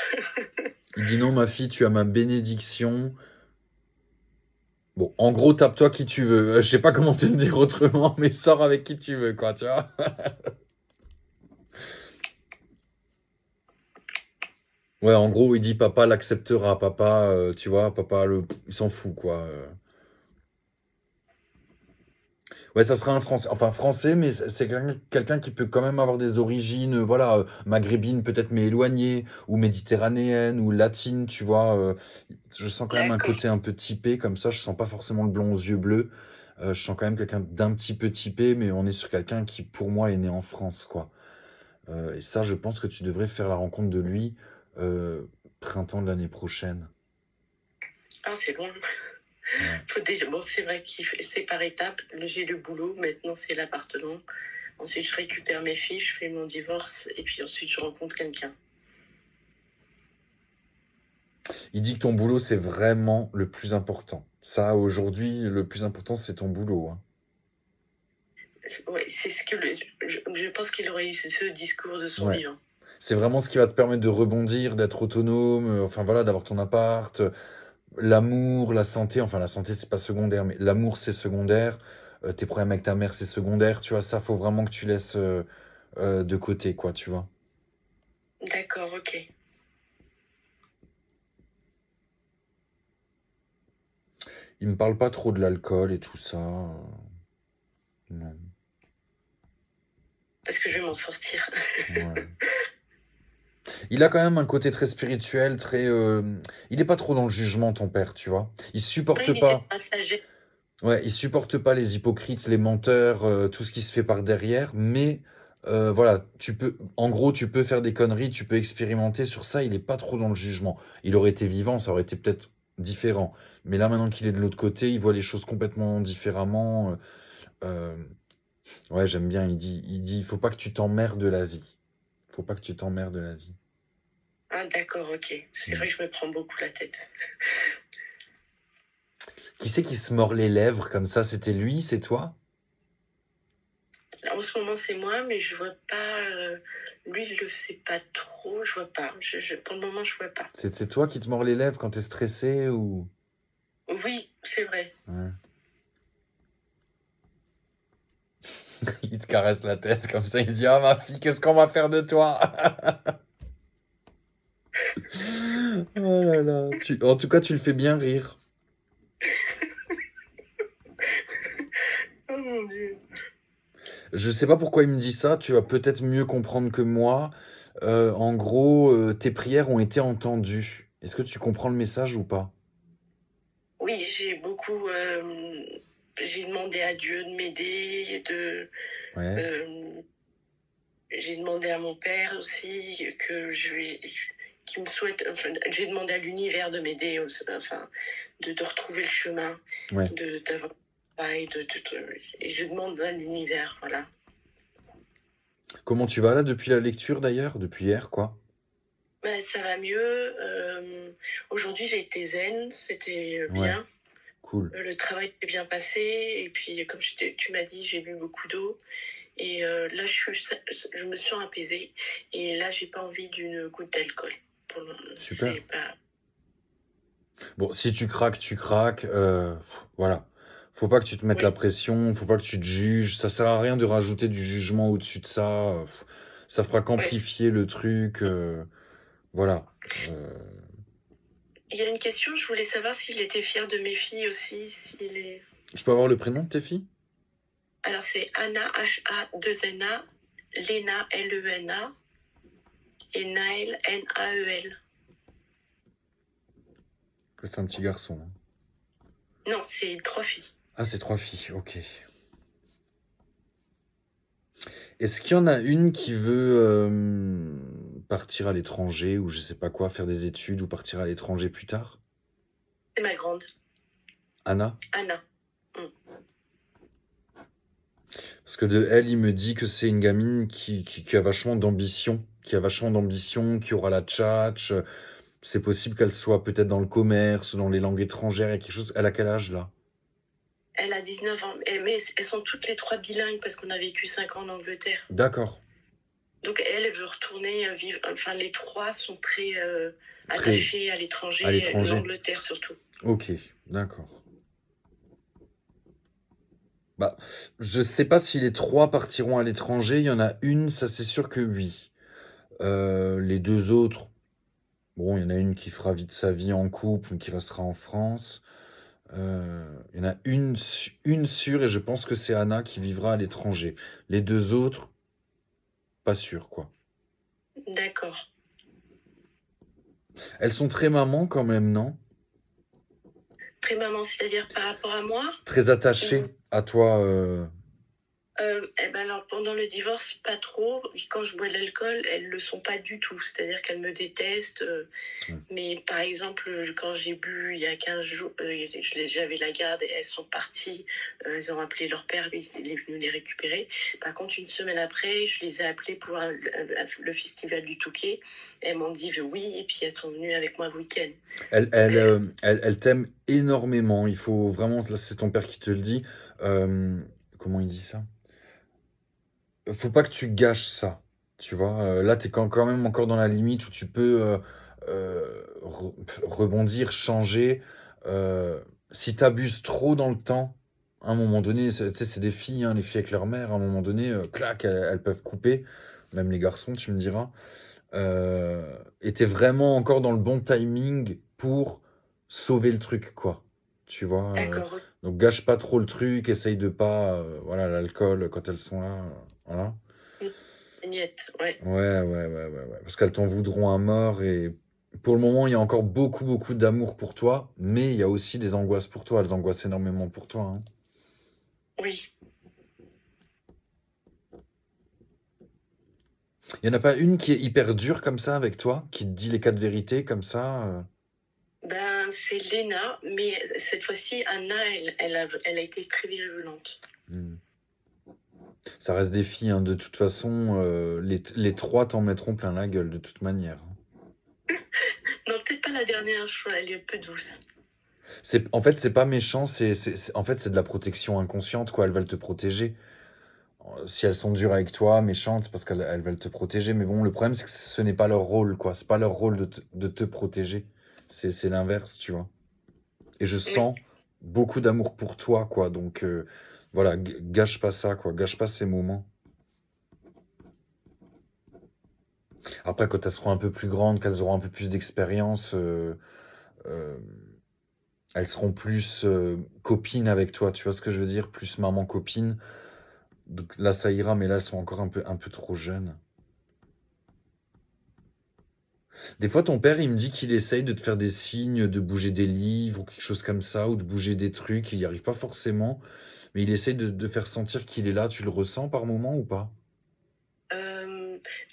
Il dit non, ma fille, tu as ma bénédiction. Bon, en gros, tape-toi qui tu veux. Je sais pas comment te le dire autrement, mais sors avec qui tu veux, quoi, tu vois? Ouais, en gros, il dit papa l'acceptera, papa, tu vois, papa, il s'en fout, quoi. Ouais, ça sera un français, enfin français, mais c'est quelqu'un qui peut quand même avoir des origines, voilà, maghrébines peut-être, mais éloignées, ou méditerranéennes, ou latines, tu vois. Je sens quand même un D'accord. côté un peu typé, comme ça, je sens pas forcément le blond aux yeux bleus. Je sens quand même quelqu'un d'un petit peu typé, mais on est sur quelqu'un qui, pour moi, est né en France, quoi. Et ça, je pense que tu devrais faire la rencontre de lui printemps de l'année prochaine. Ah, c'est bon. Ouais. Faut déjà... Bon, c'est vrai que c'est par étapes. J'ai le boulot, maintenant c'est l'appartement. Ensuite, je récupère mes filles, je fais mon divorce, et puis ensuite, je rencontre quelqu'un. Il dit que ton boulot, c'est vraiment le plus important. Ça, aujourd'hui, le plus important, c'est ton boulot, hein. Ouais, c'est ce que je pense qu'il aurait eu ce discours de son Ouais. vivant. C'est vraiment ce qui va te permettre de rebondir, d'être autonome, enfin voilà, d'avoir ton appart, l'amour, la santé. Enfin, la santé, c'est pas secondaire, mais l'amour, c'est secondaire. Tes problèmes avec ta mère, c'est secondaire. Tu vois, ça, faut vraiment que tu laisses de côté, quoi, tu vois. D'accord, ok. Il me parle pas trop de l'alcool et tout ça. Non. Parce que je vais m'en sortir. Ouais. Il a quand même un côté très spirituel, très. Il est pas trop dans le jugement, ton père, tu vois. Il supporte Il était pas. passager. Ouais, il supporte pas les hypocrites, les menteurs, tout ce qui se fait par derrière, mais voilà, en gros, tu peux faire des conneries, tu peux expérimenter sur ça, il est pas trop dans le jugement. Il aurait été vivant, ça aurait été peut-être différent. Mais là, maintenant qu'il est de l'autre côté, il voit les choses complètement différemment. Euh, ouais, j'aime bien, il dit, faut pas que tu t'emmerdes de la vie. Faut pas que tu t'emmerdes de la vie. Ah, d'accord, ok. C'est Mm. vrai que je me prends beaucoup la tête. Qui c'est qui se mord les lèvres comme ça? C'était lui, c'est toi? Là, en ce moment, c'est moi, mais je vois pas. Lui, je le sais pas trop. Je vois pas. Pour le moment, je vois pas. C'est toi qui te mords les lèvres quand t'es stressé ou... Oui, c'est vrai. Ouais. Il te caresse la tête comme ça, il dit: «Ah ma fille, qu'est-ce qu'on va faire de toi?» Oh là là. En tout cas, tu le fais bien rire. Oh mon Dieu. Je sais pas pourquoi il me dit ça, tu vas peut-être mieux comprendre que moi. En gros, tes prières ont été entendues. Est-ce que tu comprends le message ou pas? Oui, j'ai beaucoup. J'ai demandé à Dieu de m'aider, Ouais. j'ai demandé à mon père aussi qu'il me souhaite. Enfin, j'ai demandé à l'univers de m'aider, enfin, de retrouver le chemin, Ouais. d'avoir pareil, et je demande à l'univers, voilà. Comment tu vas là depuis la lecture d'ailleurs? Depuis hier, quoi? Ben, ça va mieux. Aujourd'hui, j'ai été zen, c'était Ouais, bien. cool. Le travail s'est bien passé, et puis comme tu m'as dit, j'ai bu beaucoup d'eau. Et là, je me sens apaisée. Et là, j'ai pas envie d'une goutte d'alcool. Super. C'est pas. Bon, si tu craques, tu craques. Voilà. Faut pas que tu te mettes la Oui, pression, faut pas que tu te juges. Ça sert à rien de rajouter du jugement au-dessus de ça. Ça fera ouais. qu'amplifier le truc. Voilà. Il y a une question, je voulais savoir s'il était fier de mes filles aussi. S'il est... Je peux avoir le prénom de tes filles? Alors, c'est Anna, H-A-2-N-A, Lena, L-E-N-A, et Naël, N-A-E-L. C'est un petit garçon, hein. Non, c'est 3 filles. Ah, c'est 3 filles, ok. Est-ce qu'il y en a une qui veut partir à l'étranger ou je sais pas quoi, faire des études ou partir à l'étranger plus tard? C'est ma grande, Anna? Anna. Mm. Parce que de elle, il me dit que c'est une gamine qui a vachement d'ambition, qui aura la tchatche. C'est possible qu'elle soit peut-être dans le commerce, ou dans les langues étrangères, il y a quelque chose. Elle a quel âge là? Elle a 19 ans, mais elles sont toutes les 3 bilingues parce qu'on a vécu 5 ans en Angleterre. D'accord. Donc elle veut retourner vivre. Enfin, les 3 sont très Très attachées à à l'étranger, l'étranger. l'Angleterre surtout. Ok, d'accord. Bah, je sais pas si les 3 partiront à l'étranger. Il y en a une, ça c'est sûr que oui. Les 2 autres, bon, il y en a une qui fera vite sa vie en couple, qui restera en France. Il y en a une sûre et je pense que c'est Anna qui vivra à l'étranger. Les 2 autres, pas sûr, quoi. D'accord. Elles sont très mamans quand même, non? Très maman, c'est-à-dire par rapport à moi Très ou attachées à toi. eh ben alors, pendant le divorce, pas trop. Quand je bois de l'alcool, elles le sont pas du tout. C'est-à-dire qu'elles me détestent. Hmm. Mais par exemple, quand j'ai bu il y a 15 jours, j'avais la garde et elles sont parties. Elles ont appelé leur père, lui, il est venu les récupérer. Par contre, une semaine après, je les ai appelées pour le festival du Touquet. Elles m'ont dit oui, et puis elles sont venues avec moi le week-end. Elle t'aime énormément. Il faut vraiment, là c'est ton père qui te le dit. Comment il dit ça? Faut pas que tu gâches ça. Tu vois? Là, t'es quand même encore dans la limite où tu peux rebondir, changer. Si t'abuses trop dans le temps, à un moment donné, tu sais, c'est des filles, hein, les filles avec leur mère, à un moment donné, clac, elles peuvent couper. Même les garçons, tu me diras. Et t'es vraiment encore dans le bon timing pour sauver le truc, quoi. Tu vois? D'accord, Donc gâche pas trop le truc, essaye de pas, voilà, l'alcool quand elles sont là, voilà. ok. Niette, ouais. Ouais, ouais, ouais, ouais, ouais. Parce qu'elles t'en voudront à mort et pour le moment, il y a encore beaucoup, beaucoup d'amour pour toi, mais il y a aussi des angoisses pour toi. Elles angoissent énormément pour toi, hein. Oui. Il y en a pas une qui est hyper dure comme ça avec toi, qui te dit les 4 vérités comme ça, Ben, c'est Léna, mais cette fois-ci, Anna, elle a été très virulente. Mmh. Ça reste des filles, hein, de toute façon, les 3 t'en mettront plein la gueule de toute manière, hein. Non, peut-être pas la dernière, elle est un peu douce. En fait, c'est pas méchant, en fait, c'est de la protection inconsciente, quoi. Elles veulent te protéger. Si elles sont dures avec toi, méchantes, c'est parce qu'elles veulent te protéger. Mais bon, le problème, c'est que ce n'est pas leur rôle, quoi. C'est pas leur rôle de te protéger. C'est l'inverse, tu vois. Et je Oui, sens beaucoup d'amour pour toi, quoi. Donc, voilà, gâche pas ça, quoi. Gâche pas ces moments. Après, quand elles seront un peu plus grandes, qu'elles auront un peu plus d'expérience, euh, elles seront plus copines avec toi. Tu vois ce que je veux dire? Plus maman copine. Donc là, ça ira, mais là, elles sont encore un peu trop jeunes. Des fois, ton père, il me dit qu'il essaye de te faire des signes, de bouger des livres ou quelque chose comme ça, ou de bouger des trucs. Il n'y arrive pas forcément, mais il essaye de faire sentir qu'il est là. Tu le ressens par moment ou pas?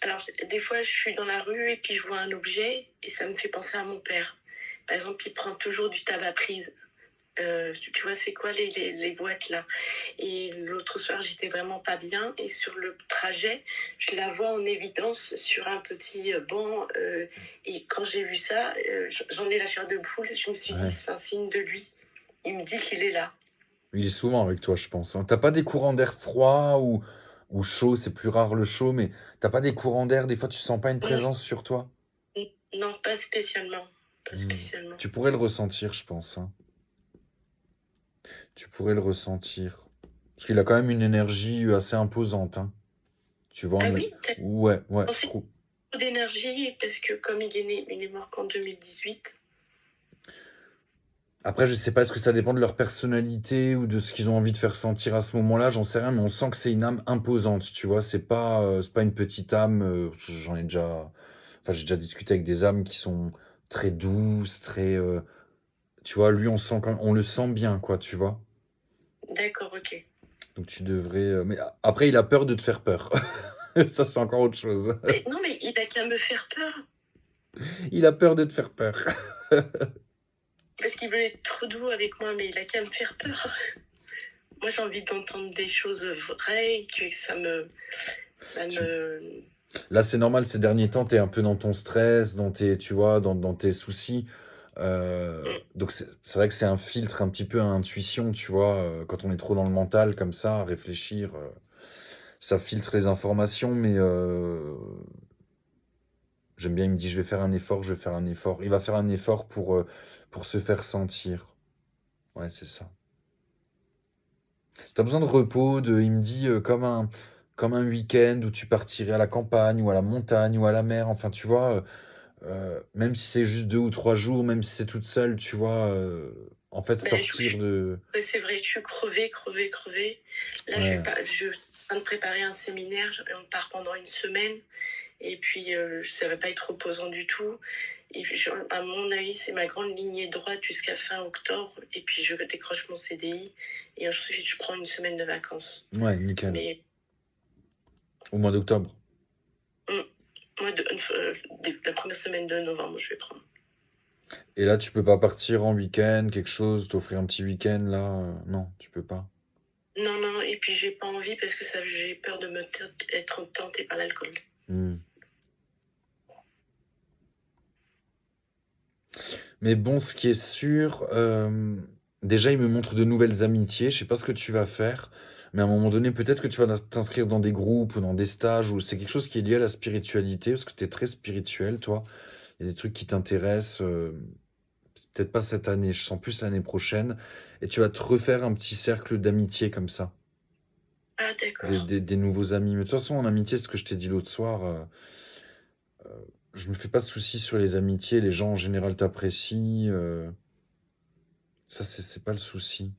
Alors, des fois, je suis dans la rue et puis je vois un objet et ça me fait penser à mon père. Par exemple, il prend toujours du tabac prise. Tu vois, c'est quoi les boîtes là? Et l'autre soir, j'étais vraiment pas bien. Et sur le trajet, je la vois en évidence sur un petit banc. Et quand j'ai vu ça, j'en ai la chair de poule. Je me suis dit, Ouais. c'est un signe de lui. Il me dit qu'il est là. Il est souvent avec toi, je pense, hein. T'as pas des courants d'air froid ou chaud, c'est plus rare le chaud, mais t'as pas des courants d'air, des fois tu sens pas une Non, présence sur toi? non, pas spécialement. Pas Hmm. spécialement. Tu pourrais le ressentir, je pense, hein. Tu pourrais le ressentir. Parce qu'il a quand même une énergie assez imposante, hein. Tu vois, Ah oui, t'as ouais, ouais, je pensé trouve. beaucoup d'énergie parce que comme il est mort qu'en 2018. Après, je sais pas, est-ce que ça dépend de leur personnalité ou de ce qu'ils ont envie de faire sentir à ce moment-là, j'en sais rien, mais on sent que c'est une âme imposante, tu vois, c'est pas une petite âme, j'en ai déjà, enfin, j'ai déjà discuté avec des âmes qui sont très douces, très, tu vois, lui, on le sent bien, quoi, tu vois. D'accord, ok. Donc tu devrais, mais après, il a peur de te faire peur. Ça, c'est encore autre chose. Mais non, mais il a qu'à me faire peur. Il a peur de te faire peur. Parce qu'il veut être trop doux avec moi, mais il a qu'à me faire peur. Moi, j'ai envie d'entendre des choses vraies, que ça Tu me. Là, c'est normal, ces derniers temps, tu es un peu dans ton stress, dans tes, tu vois, dans tes soucis. Donc, c'est vrai que c'est un filtre un petit peu à intuition, tu vois. Quand on est trop dans le mental, comme ça, à réfléchir, ça filtre les informations, mais j'aime bien, il me dit, je vais faire un effort, je vais faire un effort. Il va faire un effort pour se faire sentir. Ouais, c'est ça. T'as besoin de repos, il me dit, comme un week-end où tu partirais à la campagne, ou à la montagne, ou à la mer, enfin, tu vois. Même si c'est juste 2 ou 3 jours, même si c'est toute seule, tu vois, en fait, Ben, sortir de ouais, c'est vrai, je suis crevée, crevée, crevée. Là, ouais, je suis en train de préparer un séminaire. On part pendant une semaine. Et puis, ça va pas être reposant du tout. Et à mon avis, c'est ma grande lignée droite jusqu'à fin octobre. Et puis, je décroche mon CDI. Et ensuite, je prends une semaine de vacances. ouais, nickel. Mais Au mois d'octobre. moi, la première semaine de novembre, je vais prendre. Et là, tu peux pas partir en week-end, quelque chose, t'offrir un petit week-end là, non, tu peux pas. Non, non, et puis j'ai pas envie parce que j'ai peur de être tentée par l'alcool. Mmh. Mais bon, ce qui est sûr, déjà, il me montre de nouvelles amitiés. Je sais pas ce que tu vas faire, mais à un moment donné, peut-être que tu vas t'inscrire dans des groupes ou dans des stages où c'est quelque chose qui est lié à la spiritualité, parce que tu es très spirituel, toi. Il y a des trucs qui t'intéressent, c'est peut-être pas cette année, je sens plus l'année prochaine, et tu vas te refaire un petit cercle d'amitié comme ça, Ah, d'accord. des nouveaux amis. Mais de toute façon, en amitié, ce que je t'ai dit l'autre soir, je me fais pas de soucis sur les amitiés, les gens en général t'apprécient, ça c'est pas le souci.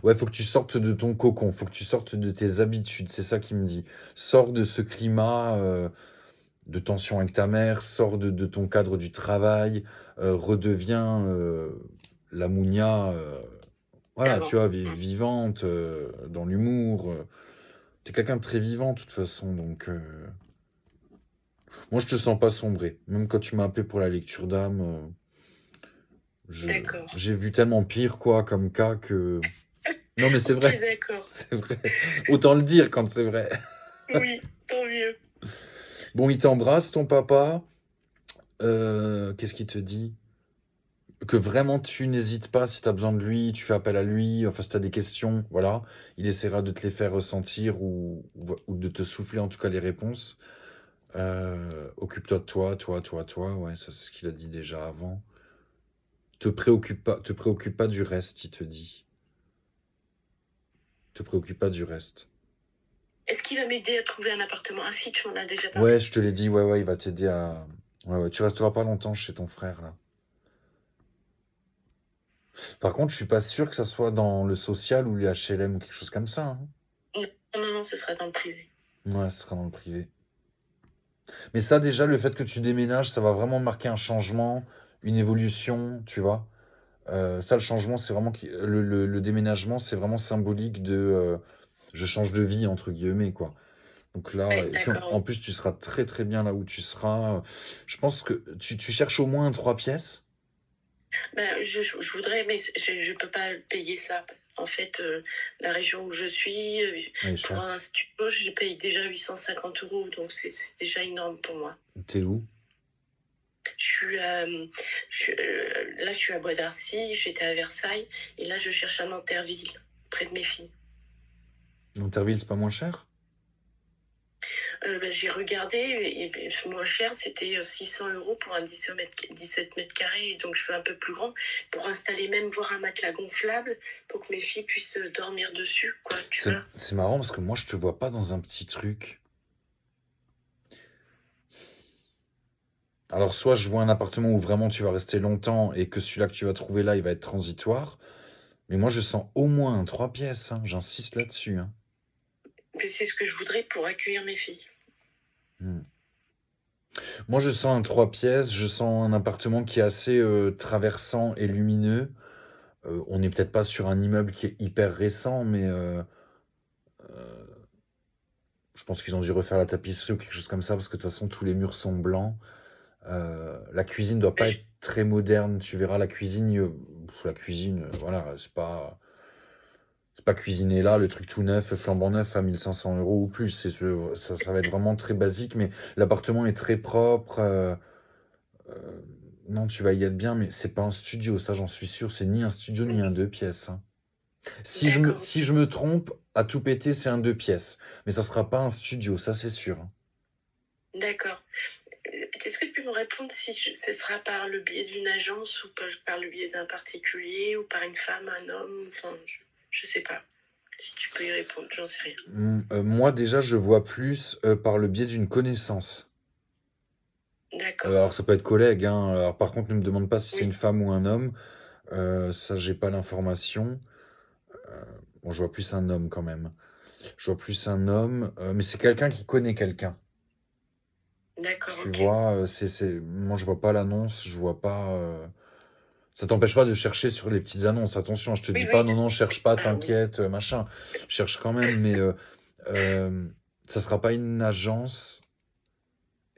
Ouais, faut que tu sortes de ton cocon, faut que tu sortes de tes habitudes, c'est ça qu'il me dit. Sors de ce climat de tension avec ta mère, sors de ton cadre du travail, redeviens la Mounia, voilà, Avant. tu vois, vivante, dans l'humour. T'es quelqu'un de très vivant, de toute façon, donc Moi, je te sens pas sombrer. Même quand tu m'as appelé pour la lecture d'âme, je D'accord. j'ai vu tellement pire, quoi, comme cas que non, mais c'est Ok, vrai, d'accord. c'est vrai. Autant le dire quand c'est vrai. Oui, tant mieux. Bon, il t'embrasse, ton papa. Qu'est-ce qu'il te dit? Que vraiment tu n'hésites pas si tu as besoin de lui, tu fais appel à lui, enfin si tu as des questions, voilà, il essaiera de te les faire ressentir ou de te souffler en tout cas les réponses. Occupe-toi de toi, ouais, ça c'est ce qu'il a dit déjà avant. Te préoccupe pas du reste, il te dit. Te préoccupe pas du reste. Est-ce qu'il va m'aider à trouver un appartement? Ah si, tu m'en as déjà Ouais, parlé. je te l'ai dit, ouais, il va t'aider à. Ouais, tu resteras pas longtemps chez ton frère là. Par contre, je suis pas sûr que ça soit dans le social ou les HLM ou quelque chose comme ça, hein. Non, non, non, ce sera dans le privé. Ouais, ce sera dans le privé. Mais ça, déjà, le fait que tu déménages, ça va vraiment marquer un changement, une évolution, tu vois. Ça, le changement, c'est vraiment le déménagement, c'est vraiment symbolique de je change de vie, entre guillemets, quoi. Donc là, Ouais, et puis d'accord, en oui. plus, tu seras très très bien là où tu seras. Je pense que tu cherches au moins 3 pièces. Ben, je voudrais, mais je peux pas payer ça. En fait, la région où je suis, Ouais, pour cher. un studio, je paye déjà 850 euros, donc c'est déjà énorme pour moi. T'es où? Je suis, là, je suis à Bois d'Arcy, j'étais à Versailles, et là, je cherche à Nanterville, près de mes filles. Monterville, c'est pas moins cher? Ben, j'ai regardé, et le moins cher, c'était 600 euros pour un 17 mètres carrés, et donc je veux un peu plus grand, pour installer même, voir un matelas gonflable, pour que mes filles puissent dormir dessus, quoi, tu vois. C'est marrant parce que moi, je te vois pas dans un petit truc. Alors, soit je vois un appartement où vraiment tu vas rester longtemps et que celui-là que tu vas trouver là, il va être transitoire. Mais moi, je sens au moins un 3 pièces, hein. J'insiste là-dessus, hein. Mais c'est ce que je voudrais pour accueillir mes filles. Hmm. Moi, je sens un 3 pièces, je sens un appartement qui est assez traversant et lumineux. On n'est peut-être pas sur un immeuble qui est hyper récent, mais je pense qu'ils ont dû refaire la tapisserie ou quelque chose comme ça, parce que de toute façon, tous les murs sont blancs. La cuisine doit Ben, pas être très moderne. Tu verras la cuisine, voilà, c'est pas cuisiné là, le truc tout neuf, flambant neuf à 1500 euros ou plus. Ça va être vraiment très basique, mais l'appartement est très propre. Euh, non, tu vas y être bien, mais c'est pas un studio, ça j'en suis sûr. C'est ni un studio ni un 2 pièces, hein. d'accord, Si ok. je me trompe, à tout péter, c'est un 2 pièces. Mais ça sera pas un studio, ça c'est sûr, hein. D'accord. Est-ce que tu peux me répondre si ce sera par le biais d'une agence ou par le biais d'un particulier ou par une femme, un homme, enfin, je sais pas. Si tu peux y répondre, j'en sais rien. Moi déjà, je vois plus par le biais d'une connaissance. D'accord. Alors ça peut être collègue, hein. Alors par contre, ne me demande pas si c'est Oui. une femme ou un homme. Ça, j'ai pas l'information. Bon, je vois plus un homme quand même. Je vois plus un homme, mais c'est quelqu'un qui connaît quelqu'un. D'accord, Tu ok. vois, moi je vois pas l'annonce, je vois pas. Ça t'empêche pas de chercher sur les petites annonces. Attention, je te Oui, dis pas oui. non, non, cherche pas, Ah oui. t'inquiète, machin. Cherche quand même, mais euh, ça sera pas une agence.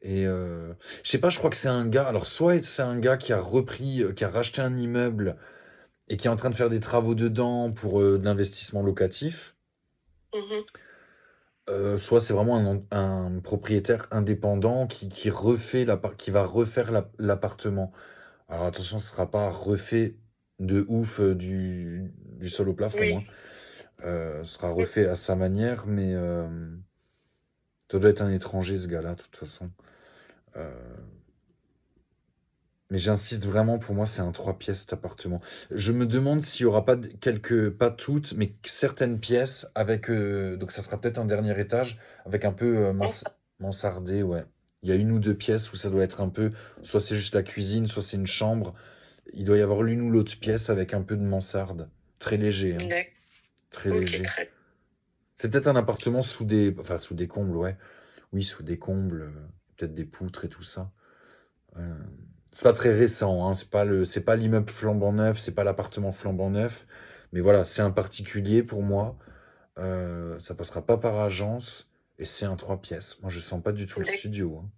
Et je sais pas, je crois que c'est un gars. Alors, soit c'est un gars qui a repris, qui a racheté un immeuble et qui est en train de faire des travaux dedans pour de l'investissement locatif. Mhm. Soit c'est vraiment un propriétaire indépendant qui va refaire l'appartement. Alors attention, ce sera pas refait de ouf du sol au plafond, Oui. hein. Ce sera refait à sa manière, mais ça doit être un étranger ce gars-là, de toute façon. Euh, Mais j'insiste vraiment, pour moi, c'est un 3 pièces cet appartement. Je me demande s'il y aura pas pas toutes, mais certaines pièces avec. Donc ça sera peut-être un dernier étage avec un peu Enfin, mansardé, ouais. Il y a 1 ou 2 pièces où ça doit être un peu. Soit c'est juste la cuisine, soit c'est une chambre. Il doit y avoir l'une ou l'autre pièce avec un peu de mansarde. Très léger, hein. d'accord. Très Ok, léger. très C'est peut-être un appartement enfin, sous des combles, ouais. Oui, sous des combles, peut-être des poutres et tout ça. Euh, c'est pas très récent, hein, c'est pas l'immeuble flambant neuf, c'est pas l'appartement flambant neuf, mais voilà, c'est un particulier pour moi. Ça passera pas par agence et c'est un 3 pièces. Moi, je sens pas du tout le bien. studio, hein.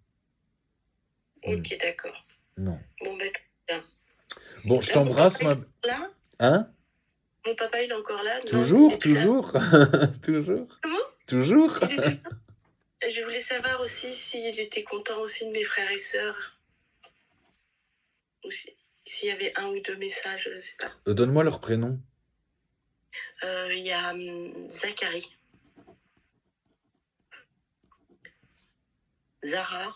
Hmm. Ok, d'accord. Non. Bon, ben, très bien. Bon, je Là, mon papa, t'embrasse, il est ma... encore là? Hein? Mon papa, il est encore là? Non, il Toujours, est plus là. toujours, toujours, Comment? toujours. Il est plus là? Je voulais savoir aussi s'il était content aussi de mes frères et sœurs. Ou s'il y avait un ou deux messages, je ne sais pas. Donne-moi leur prénom. Il y a Zachary, Zara,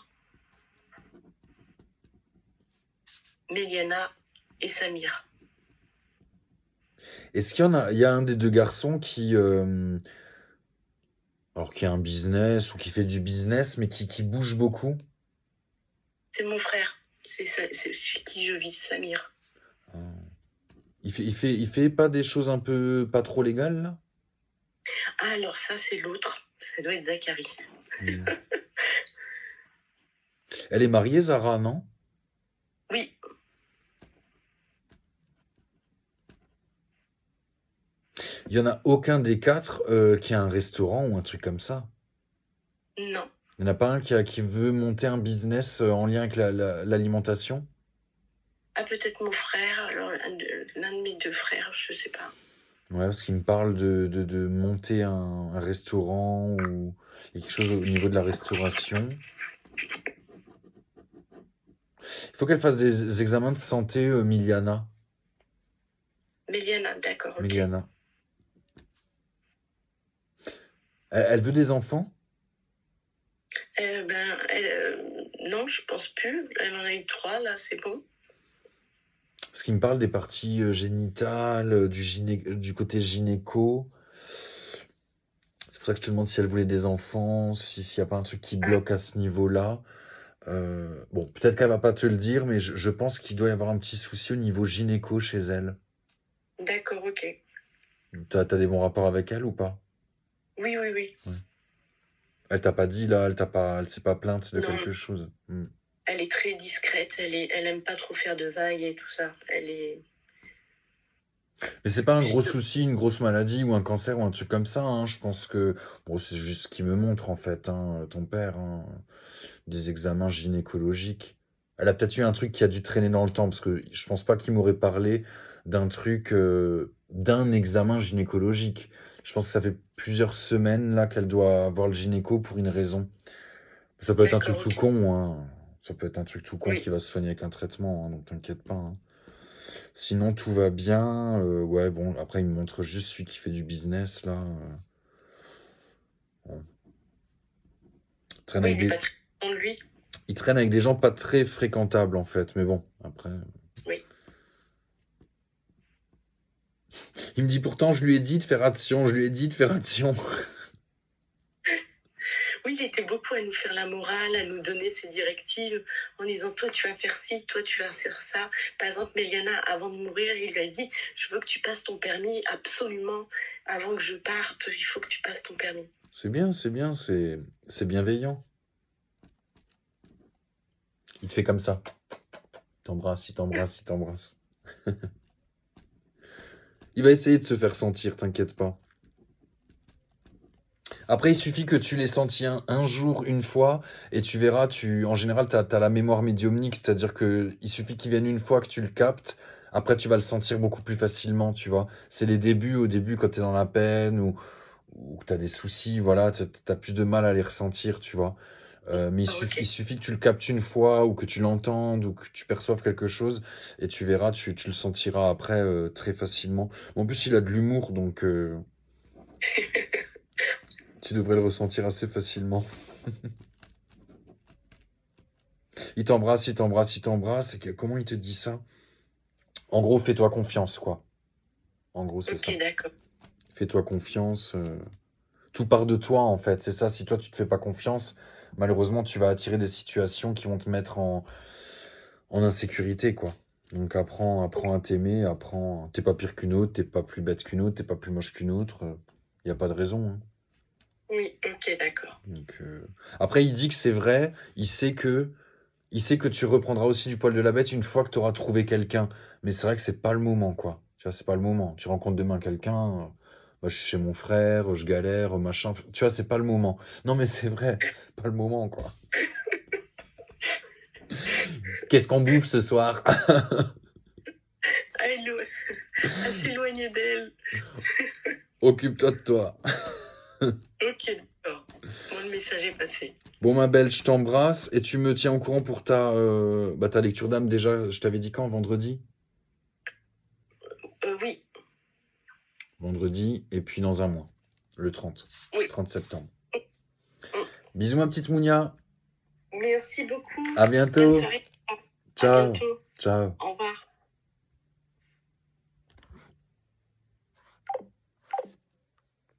Méliana et Samir. Est-ce qu'il y en a, il y a un des deux garçons qui, alors qui a un business ou qui fait du business, mais qui bouge beaucoup? C'est mon frère. C'est chez qui je vis, Samir. Ah. Il fait pas des choses un peu pas trop légales, là? Ah, alors ça, c'est l'autre. Ça doit être Zachary. Hmm. Elle est mariée, Zara, non? Oui, Il y en a aucun des quatre qui a un restaurant ou un truc comme ça. non. Il n'y en a pas un qui veut monter un business en lien avec l'alimentation? Ah, peut-être mon frère, alors l'un de mes deux frères, je sais pas. Ouais, parce qu'il me parle de monter un restaurant ou quelque chose au niveau de la restauration. Il faut qu'elle fasse des examens de santé, Miliana. Méliana, d'accord, ok. Miliana. Elle veut des enfants? Non, je pense plus. Elle en a eu 3, là, c'est bon. Parce qu'il me parle des parties génitales, du côté gynéco. C'est pour ça que je te demande si elle voulait des enfants, s'il n'y a pas un truc qui Ah, bloque à ce niveau-là. Bon, peut-être qu'elle va pas te le dire, mais je pense qu'il doit y avoir un petit souci au niveau gynéco chez elle. d'accord, ok. T'as des bons rapports avec elle ou pas? Oui, oui, oui. Ouais. Elle t'a pas dit là, elle s'est pas plainte de Non, quelque chose. Hmm. elle est très discrète. Elle aime pas trop faire de vagues et tout ça. Elle est Mais c'est pas un gros juste. souci, une grosse maladie ou un cancer ou un truc comme ça, hein. Je pense que bon, c'est juste ce qui me montre en fait, hein, ton père, hein, des examens gynécologiques. Elle a peut-être eu un truc qui a dû traîner dans le temps parce que je pense pas qu'il m'aurait parlé d'un truc, d'un examen gynécologique. Je pense que ça fait plusieurs semaines là qu'elle doit voir le gynéco pour une raison. Ça peut être un truc D'accord, tout ok. con, hein. Ça peut être un truc tout con qui Oui. va se soigner avec un traitement, hein, donc t'inquiète pas, hein. Sinon, tout va bien. Ouais, bon, après, il me montre juste celui qui fait du business, là. Bon. Il traîne Oui, avec il est des... pas très content de lui. il traîne avec des gens pas très fréquentables, en fait. Mais bon, après... Oui. Il me dit pourtant, je lui ai dit de faire action, je lui ai dit de faire action. Oui, il était beaucoup à nous faire la morale, à nous donner ses directives en disant toi tu vas faire ci, toi tu vas faire ça. Par exemple, Méliana, avant de mourir, il lui a dit je veux que tu passes ton permis absolument avant que je parte, il faut que tu passes ton permis. C'est bien, c'est bienveillant. Il te fait comme ça. Il t'embrasse, il t'embrasse, il t'embrasse. Il va essayer de se faire sentir, t'inquiète pas. Après, il suffit que tu l'aies senti un jour, une fois, et tu verras, en général, tu as la mémoire médiumnique, c'est-à-dire que il suffit qu'il vienne une fois que tu le captes, après tu vas le sentir beaucoup plus facilement, tu vois. C'est les débuts, au début, quand tu es dans la peine ou que tu as des soucis, voilà, tu as plus de mal à les ressentir, tu vois. Mais Ah, il ok. suffit que tu le captes une fois, ou que tu l'entendes, ou que tu perçoives quelque chose, et tu verras, tu le sentiras après très facilement. En plus, il a de l'humour, donc tu devrais le ressentir assez facilement. Il t'embrasse, il t'embrasse, il t'embrasse. Comment il te dit ça? En gros, fais-toi confiance, quoi. En gros, c'est ça. Ok, d'accord. Fais-toi confiance. Tout part de toi, en fait. C'est ça. Si toi, tu te fais pas confiance, malheureusement, tu vas attirer des situations qui vont te mettre en insécurité, quoi. Donc, apprends à t'aimer. Apprends. T'es pas pire qu'une autre. T'es pas plus bête qu'une autre. T'es pas plus moche qu'une autre. Il n'y a pas de raison, hein. Oui, ok, d'accord. Donc, après, il dit que c'est vrai. Il sait que tu reprendras aussi du poil de la bête une fois que tu auras trouvé quelqu'un. Mais c'est vrai que c'est pas le moment, quoi. Tu vois, c'est pas le moment. Tu rencontres demain quelqu'un, bah, je suis chez mon frère, je galère, machin. Tu vois, c'est pas le moment. Non, mais c'est vrai, c'est pas le moment, quoi. Qu'est-ce qu'on bouffe ce soir? à, à s'éloigner d'elle. Occupe-toi de toi. Ok, d'accord. Bon, le message est passé. Bon, ma belle, je t'embrasse et tu me tiens au courant pour ta lecture d'âme déjà. Je t'avais dit quand? Vendredi? Oui, Vendredi et puis dans un mois, le 30. oui. 30 septembre. Mm. Bisous, ma petite Mounia. Merci beaucoup. À Bonne bientôt. soirée. À Ciao. bientôt. Ciao. Au revoir.